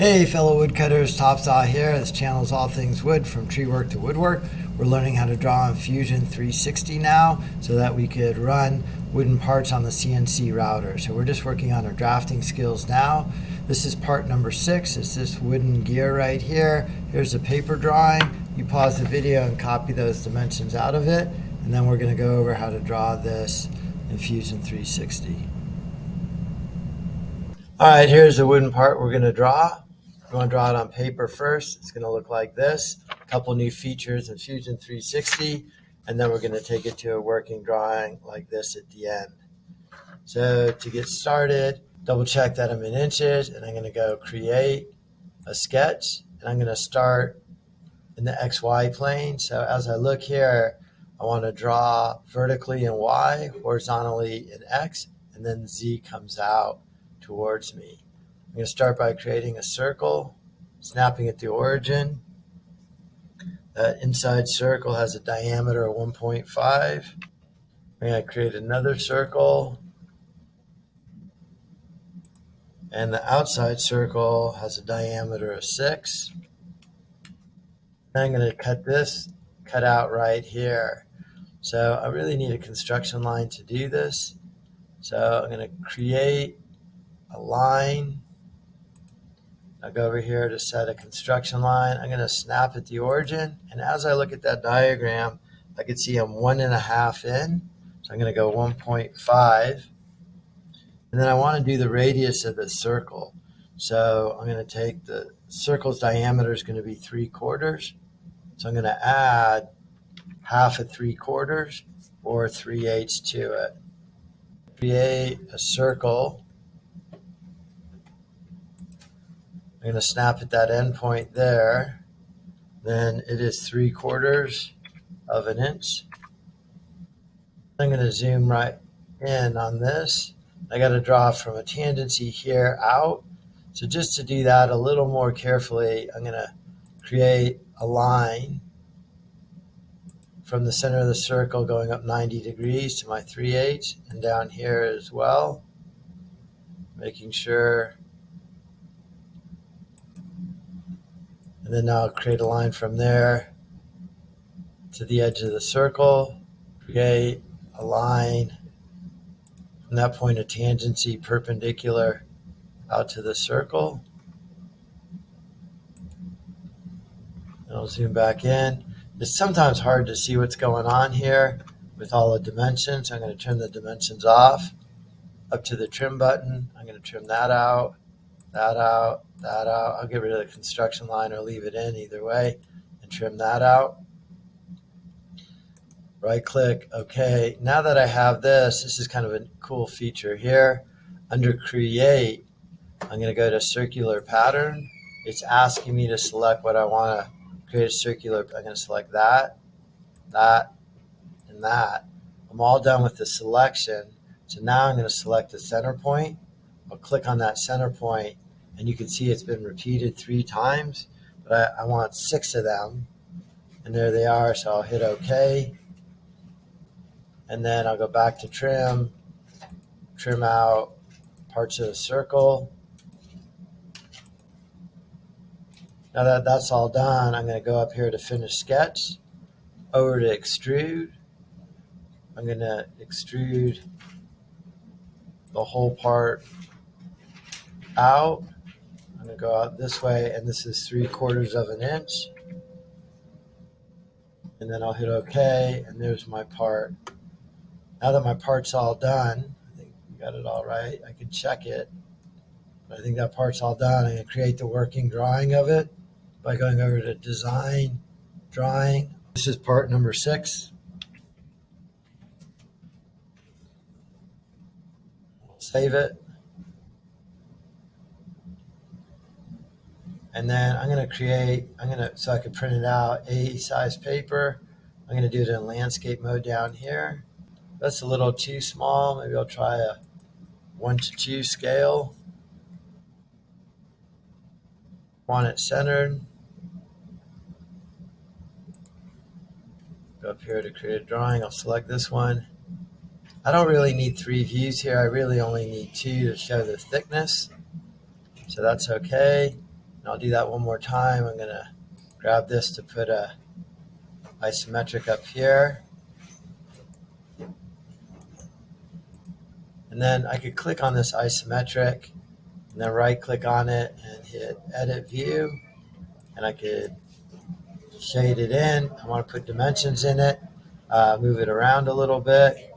Hey fellow woodcutters, Topsaw here. This channel is all things wood, from tree work to woodwork. We're learning how to draw in Fusion 360 now so that we could run wooden parts on the CNC router. So we're just working on our drafting skills now. This is part number 6. It's this wooden gear right here. Here's a paper drawing. You pause the video and copy those dimensions out of it, and then we're going to go over how to draw this in Fusion 360. Alright, here's the wooden part we're going to draw. We're going to draw it on paper first. It's going to look like this. A couple new features in Fusion 360, and then we're going to take it to a working drawing like this at the end. So to get started, double check that I'm in inches, and I'm going to go create a sketch, and I'm going to start in the XY plane. So as I look here, I want to draw vertically in Y, horizontally in X, and then Z comes out towards me. I'm going to start by creating a circle, snapping at the origin. That inside circle has a diameter of 1.5. I'm going to create another circle, and the outside circle has a diameter of 6. Then I'm going to cut out right here. So I really need a construction line to do this. So I'm going to create a line. I'll go over here to set a construction line. I'm going to snap at the origin, and as I look at that diagram, I can see I'm 1.5 in, so I'm going to go 1.5, and then I want to do the radius of the circle. So I'm going to take the circle's diameter is going to be 3/4, so I'm going to add 1/2 of 3/4 or 3/8 to it. Create a circle. I'm going to snap at that end point there. Then it is 3/4 of an inch. I'm going to zoom right in on this. I got to draw from a tangency here out. So just to do that a little more carefully, I'm going to create a line from the center of the circle going up 90 degrees to my 3/8 and down here as well, making sure. And then I'll create a line from there to the edge of the circle, create a line from that point of tangency perpendicular out to the circle. And I'll zoom back in. It's sometimes hard to see what's going on here with all the dimensions. I'm going to turn the dimensions off. Up to the trim button, I'm going to trim that out, that out, that out. I'll get rid of the construction line or leave it in, either way, and trim that out. Right click, okay. Now that I have this is kind of a cool feature here. Under create, I'm going to go to circular pattern. It's asking me to select what I want to create a circular. I'm going to select that, that, and that. I'm all done with the selection. So now I'm going to select the center point. I'll click on that center point, and you can see it's been repeated 3 times, but I want 6 of them, and there they are. So I'll hit OK, and then I'll go back to trim out parts of the circle. Now that that's all done, I'm going to go up here to finish sketch, over to extrude. I'm going to extrude the whole part out. I'm going to go out this way, and this is 3/4 of an inch. And then I'll hit OK, and there's my part. Now that my part's all done, I think we got it all right. I can check it, but I think that part's all done. I'm going to create the working drawing of it by going over to Design, Drawing. This is part number 6. Save it. And then I'm going to so I can print it out, A size paper. I'm going to do it in landscape mode down here. That's a little too small. Maybe I'll try a 1:2 scale. Want it centered. Go up here to create a drawing. I'll select this one. I don't really need 3 views here. I really only need 2 to show the thickness. So that's okay. And I'll do that one more time. I'm going to grab this to put a isometric up here. And then I could click on this isometric and then right click on it and hit edit view. And I could shade it in. I want to put dimensions in it, move it around a little bit.